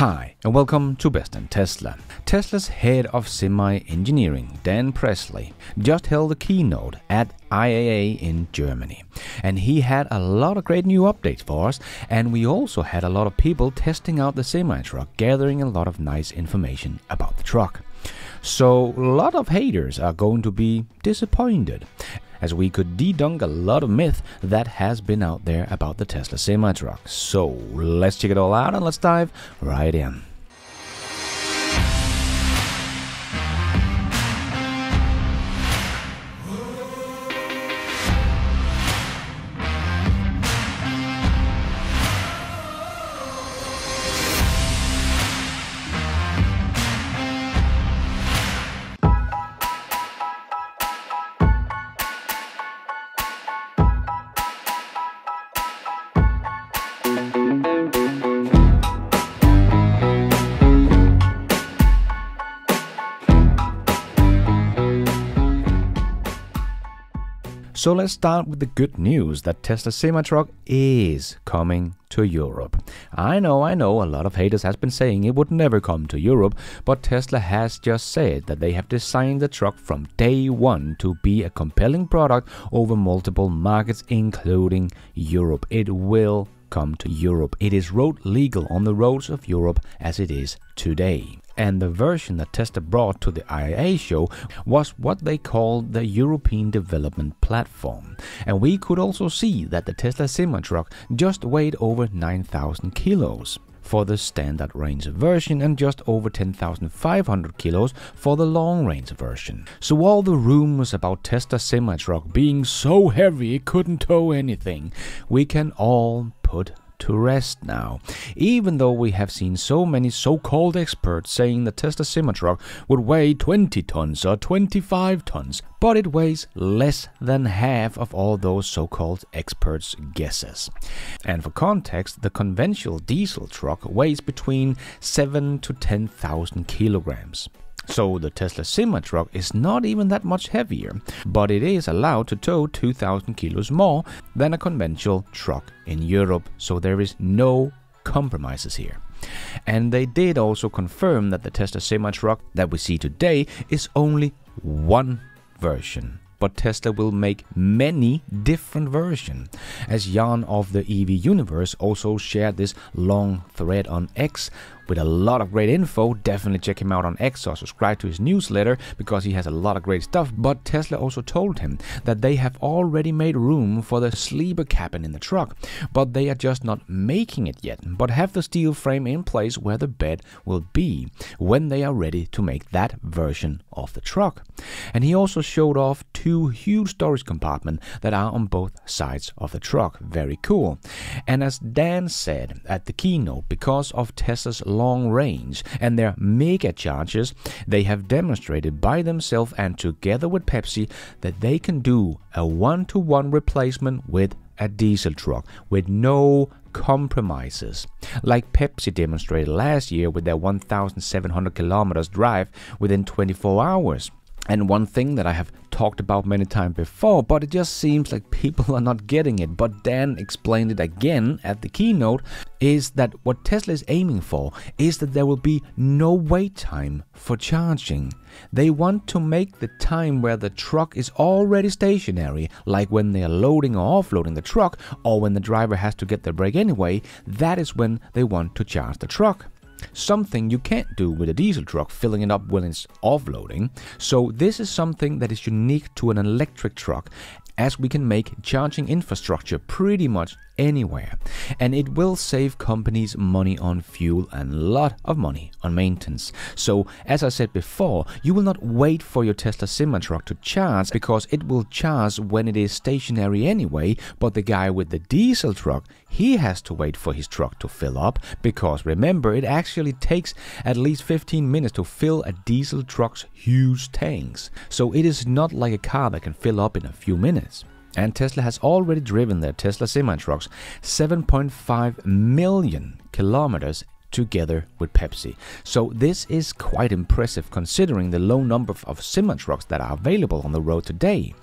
Hi, and welcome to Best in Tesla. Tesla's head of semi-engineering, Dan Presley, just held a keynote at IAA in Germany. And he had a lot of great new updates for us, and we also had a lot of people testing out the semi-truck, gathering a lot of nice information about the truck. So a lot of haters are going to be disappointed, as we could debunk a lot of myth that has been out there about the Tesla semi-truck. So let's check it all out and let's dive right in. So let's start with the good news that Tesla semi-truck is coming to Europe. I know, a lot of haters has been saying it would never come to Europe, but Tesla has just said that they have designed the truck from day one to be a compelling product over multiple markets, including Europe. It will come to Europe. It is road legal on the roads of Europe as it is today. And the version that Tesla brought to the IAA show was what they called the European Development Platform. And we could also see that the Tesla semi-truck just weighed over 9,000 kilos for the standard range version and just over 10,500 kilos for the long range version. So all the rumors about Tesla semi-truck being so heavy it couldn't tow anything, we can all put to rest now, even though we have seen so many so-called experts saying the Tesla semi-truck would weigh 20 tons or 25 tons, but it weighs less than half of all those so-called experts' guesses. And for context, the conventional diesel truck weighs between 7 to 10,000 kilograms. So the Tesla semi-truck is not even that much heavier, but it is allowed to tow 2,000 kilos more than a conventional truck in Europe, so there is no compromises here. And they did also confirm that the Tesla semi-truck that we see today is only one version. But Tesla will make many different versions. As Jan of the EV Universe also shared this long thread on X with a lot of great info. Definitely check him out on X or subscribe to his newsletter because he has a lot of great stuff. But Tesla also told him that they have already made room for the sleeper cabin in the truck, but they are just not making it yet, but have the steel frame in place where the bed will be when they are ready to make that version of the truck. And he also showed off two huge storage compartments that are on both sides of the truck. Very cool. And as Dan said at the keynote, because of Tesla's long range and their mega chargers, they have demonstrated by themselves and together with Pepsi that they can do a one-to-one replacement with a diesel truck with no compromises, like Pepsi demonstrated last year with their 1,700 kilometers drive within 24 hours. And one thing that I have talked about many times before, but it just seems like people are not getting it, but Dan explained it again at the keynote, is that what Tesla is aiming for is that there will be no wait time for charging. They want to make the time where the truck is already stationary, like when they are loading or offloading the truck, or when the driver has to get the break anyway, that is when they want to charge the truck. Something you can't do with a diesel truck, filling it up when it's offloading. So this is something that is unique to an electric truck, as we can make charging infrastructure pretty much anywhere. And it will save companies money on fuel and a lot of money on maintenance. So as I said before, you will not wait for your Tesla semi-truck to charge because it will charge when it is stationary anyway, but the guy with the diesel truck, he has to wait for his truck to fill up because remember, it actually takes at least 15 minutes to fill a diesel truck's huge tanks. So it is not like a car that can fill up in a few minutes. And Tesla has already driven their Tesla semi-trucks 7.5 million kilometers together with Pepsi. So this is quite impressive considering the low number of semi-trucks that are available on the road today.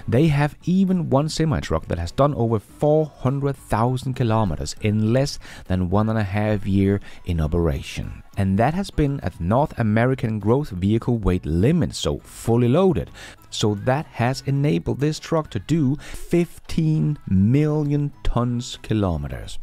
They have even one semi-truck that has done over 400,000 kilometers in less than 1.5 years in operation. And that has been at North American gross vehicle weight limit, so fully loaded. So that has enabled this truck to do 15 million tons kilometers.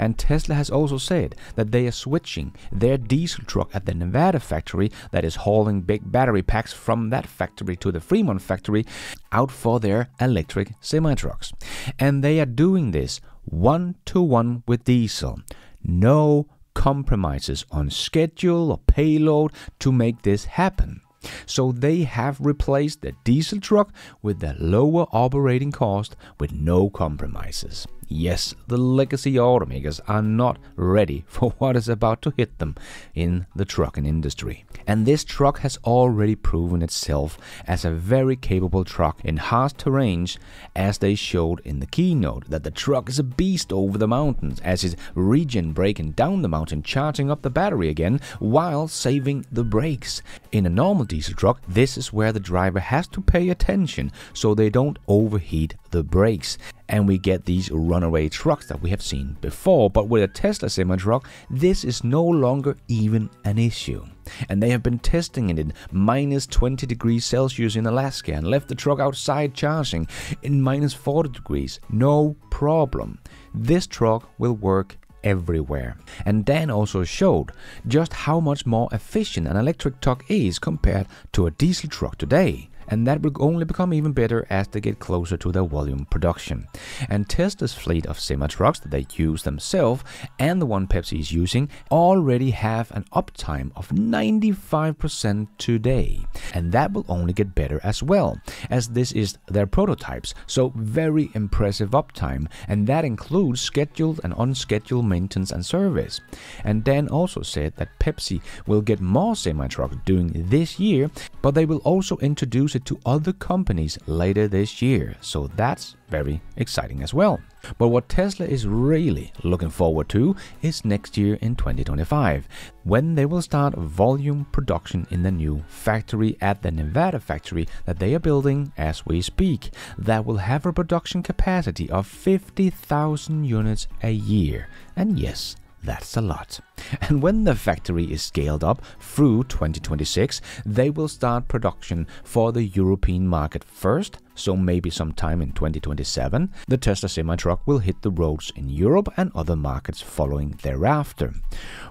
And Tesla has also said that they are switching their diesel truck at the Nevada factory that is hauling big battery packs from that factory to the Fremont factory out for their electric semi-trucks. And they are doing this 1-to-1 with diesel. No compromises on schedule or payload to make this happen. So they have replaced the diesel truck with the lower operating cost with no compromises. Yes, the legacy automakers are not ready for what is about to hit them in the trucking industry. And this truck has already proven itself as a very capable truck in harsh terrains, as they showed in the keynote that the truck is a beast over the mountains, as it's regen braking down the mountain, charging up the battery again while saving the brakes. In a normal diesel truck, this is where the driver has to pay attention so they don't overheat the brakes. And we get these runaway trucks that we have seen before. But with a Tesla semi-truck, this is no longer even an issue. And they have been testing it in minus 20 degrees Celsius in Alaska and left the truck outside charging in minus 40 degrees. No problem. This truck will work everywhere. And Dan also showed just how much more efficient an electric truck is compared to a diesel truck today. And that will only become even better as they get closer to their volume production. And Tesla's fleet of semi-trucks that they use themselves and the one Pepsi is using already have an uptime of 95% today. And that will only get better as well, as this is their prototypes. So very impressive uptime, and that includes scheduled and unscheduled maintenance and service. And Dan also said that Pepsi will get more semi-trucks during this year, but they will also introduce it to other companies later this year, so that's very exciting as well. But what Tesla is really looking forward to is next year in 2025, when they will start volume production in the new factory at the Nevada factory that they are building as we speak, that will have a production capacity of 50,000 units a year. And yes, that's a lot. And when the factory is scaled up through 2026, they will start production for the European market first, so maybe sometime in 2027, the Tesla semi-truck will hit the roads in Europe and other markets following thereafter.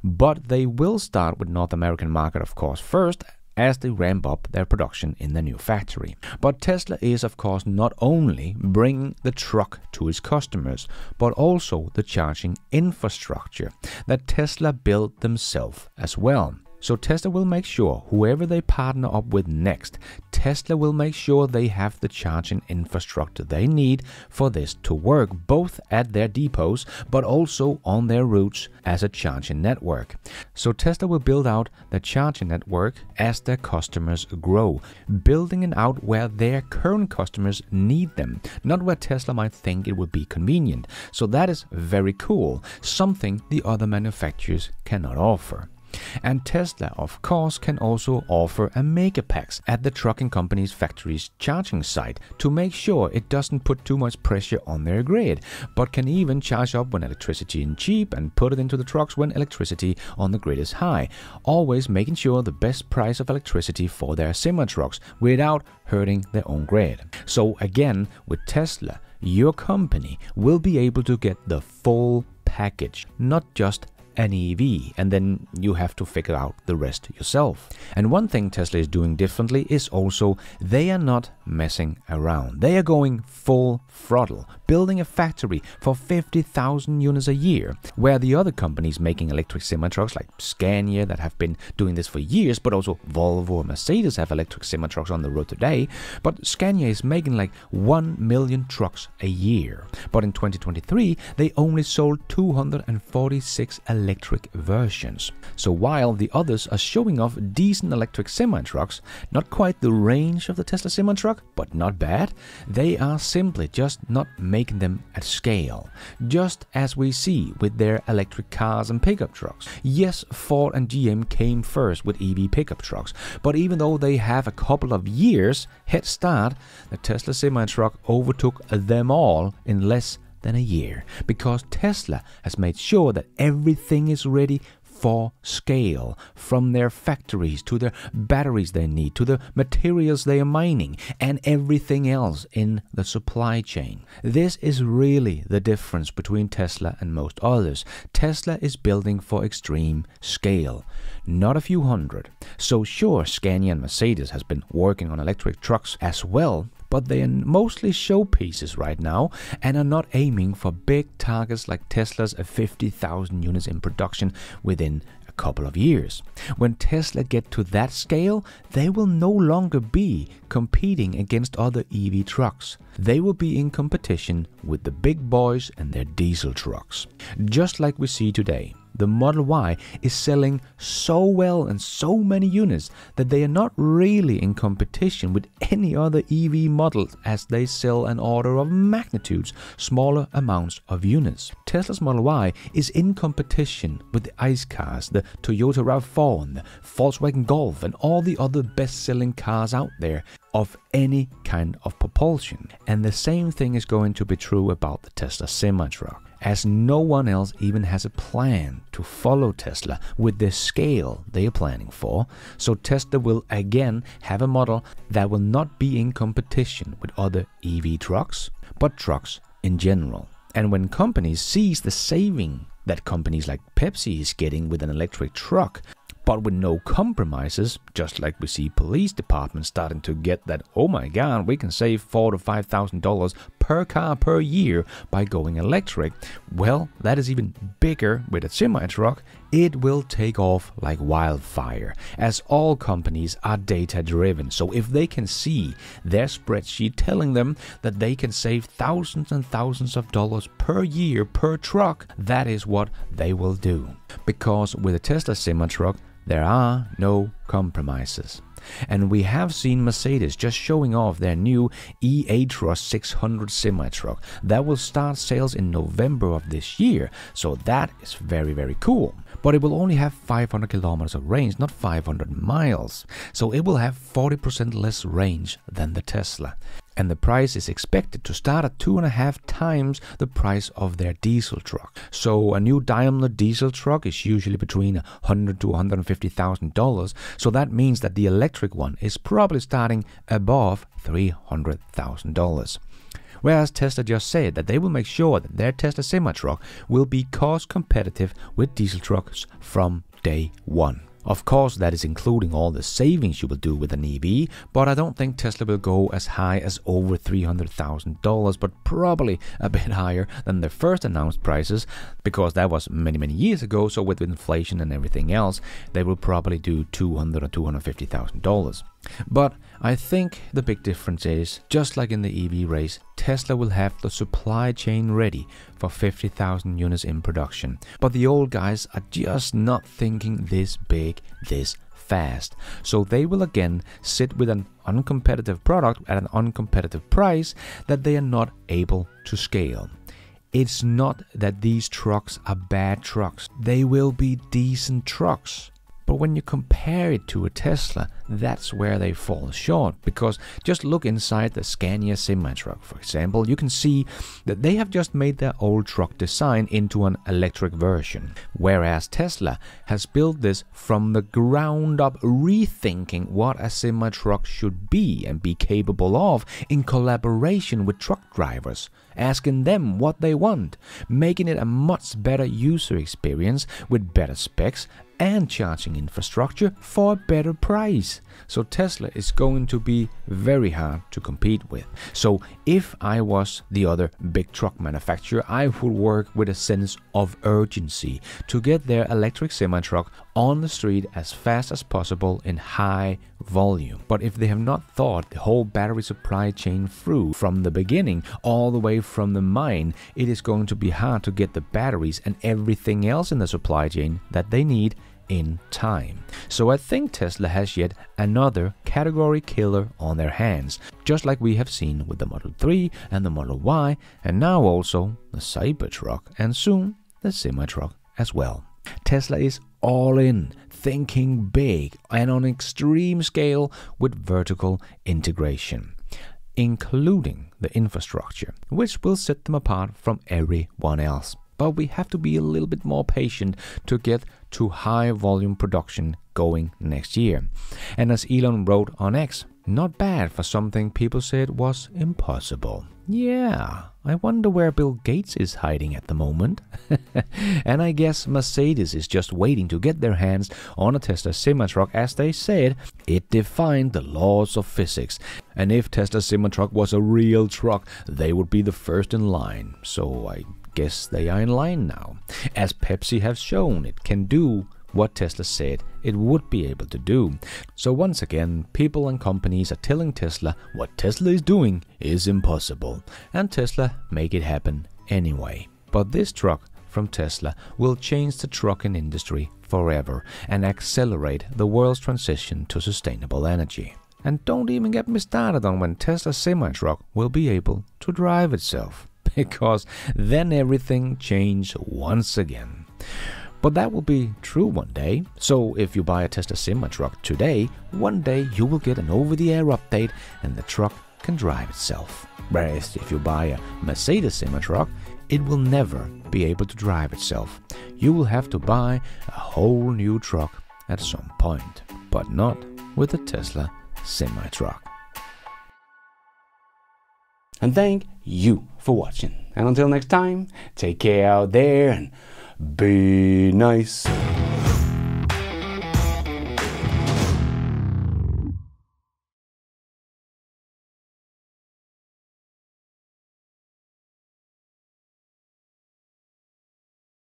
But they will start with North American market, of course, first, as they ramp up their production in the new factory. But Tesla is, of course, not only bringing the truck to its customers, but also the charging infrastructure that Tesla built themselves as well. So Tesla will make sure whoever they partner up with next, Tesla will make sure they have the charging infrastructure they need for this to work, both at their depots but also on their routes as a charging network. So Tesla will build out the charging network as their customers grow, building it out where their current customers need them, not where Tesla might think it would be convenient. So that is very cool, something the other manufacturers cannot offer. And Tesla, of course, can also offer a megapacks at the trucking company's factory's charging site to make sure it doesn't put too much pressure on their grid, but can even charge up when electricity is cheap and put it into the trucks when electricity on the grid is high, always making sure the best price of electricity for their semi-trucks without hurting their own grid. So again, with Tesla, your company will be able to get the full package, not just an EV, and then you have to figure out the rest yourself. And one thing Tesla is doing differently is also they are not messing around. They are going full throttle, building a factory for 50,000 units a year, where the other companies making electric semi-trucks like Scania that have been doing this for years, but also Volvo and Mercedes have electric semi-trucks on the road today. But Scania is making like 1 million trucks a year. But in 2023, they only sold 246 electric versions. So while the others are showing off decent electric semi-trucks, not quite the range of the Tesla semi-truck, but not bad, they are simply just not making them at scale, just as we see with their electric cars and pickup trucks. Yes, Ford and GM came first with EV pickup trucks, but even though they have a couple of years head start, the Tesla semi-truck overtook them all in less than a year, because Tesla has made sure that everything is ready for scale, from their factories to the batteries they need to the materials they are mining and everything else in the supply chain. This is really the difference between Tesla and most others. Tesla is building for extreme scale, not a few hundred. So sure, Scania and Mercedes has been working on electric trucks as well, but they are mostly showpieces right now and are not aiming for big targets like Tesla's 50,000 units in production within a couple of years. When Tesla get to that scale, they will no longer be competing against other EV trucks. They will be in competition with the big boys and their diesel trucks. Just like we see today, the Model Y is selling so well and so many units that they are not really in competition with any other EV models, as they sell an order of magnitudes smaller amounts of units. Tesla's Model Y is in competition with the ICE cars, the Toyota RAV4 and the Volkswagen Golf and all the other best-selling cars out there of any kind of propulsion. And the same thing is going to be true about the Tesla semi-truck, as no one else even has a plan to follow Tesla with the scale they are planning for. So Tesla will again have a model that will not be in competition with other EV trucks, but trucks in general. And when companies sees the saving that companies like Pepsi is getting with an electric truck, but with no compromises, just like we see police departments starting to get that, oh my god, we can save $4,000 to $5,000 per car per year by going electric. Well, that is even bigger with a semi-truck. It will take off like wildfire, as all companies are data driven. So if they can see their spreadsheet telling them that they can save thousands and thousands of dollars per year per truck, that is what they will do. Because with a Tesla semi-truck, there are no compromises. And we have seen Mercedes just showing off their new e-Actros 600 semi-truck that will start sales in November of this year. So that is very, very cool. But it will only have 500 kilometers of range, not 500 miles. So it will have 40% less range than the Tesla. And the price is expected to start at 2.5 times the price of their diesel truck. So a new Daimler diesel truck is usually between $100,000 to $150,000. So that means that the electric one is probably starting above $300,000. Whereas Tesla just said that they will make sure that their Tesla semi-truck will be cost competitive with diesel trucks from day one. Of course, that is including all the savings you will do with an EV, but I don't think Tesla will go as high as over $300,000, but probably a bit higher than the first announced prices, because that was many, many years ago. So with inflation and everything else, they will probably do $200,000 or $250,000. But I think the big difference is, just like in the EV race, Tesla will have the supply chain ready for 50,000 units in production. But the old guys are just not thinking this big, this fast. So they will again sit with an uncompetitive product at an uncompetitive price that they are not able to scale. It's not that these trucks are bad trucks. They will be decent trucks. But when you compare it to a Tesla, that's where they fall short. Because just look inside the Scania semi-truck, for example, you can see that they have just made their old truck design into an electric version. Whereas Tesla has built this from the ground up, rethinking what a semi-truck should be and be capable of in collaboration with truck drivers, asking them what they want, making it a much better user experience with better specs and charging infrastructure for a better price. So Tesla is going to be very hard to compete with. So if I was the other big truck manufacturer, I would work with a sense of urgency to get their electric semi-truck on the street as fast as possible in high volume. But if they have not thought the whole battery supply chain through from the beginning, all the way from the mine, it is going to be hard to get the batteries and everything else in the supply chain that they need in time. So I think Tesla has yet another category killer on their hands, just like we have seen with the Model 3 and the Model Y, and now also the Cybertruck, and soon the semi-truck as well. Tesla is all in, thinking big and on extreme scale with vertical integration, including the infrastructure, which will set them apart from everyone else. But we have to be a little bit more patient to get to high volume production going next year. And as Elon wrote on X, not bad for something people said was impossible. Yeah, I wonder where Bill Gates is hiding at the moment. And I guess Mercedes is just waiting to get their hands on a Tesla semi-truck. As they said, it defined the laws of physics. And if Tesla semi-truck was a real truck, they would be the first in line. So I guess they are in line now. As Pepsi has shown, it can do what Tesla said it would be able to do. So once again, people and companies are telling Tesla what Tesla is doing is impossible, and Tesla make it happen anyway. But this truck from Tesla will change the trucking industry forever and accelerate the world's transition to sustainable energy. And don't even get me started on when Tesla semi-truck will be able to drive itself, because then everything changes once again. But that will be true one day. So if you buy a Tesla semi-truck today, one day you will get an over-the-air update and the truck can drive itself. Whereas if you buy a Mercedes semi-truck, it will never be able to drive itself. You will have to buy a whole new truck at some point, but not with a Tesla semi-truck. And thank you for watching. And until next time, take care out there and be nice.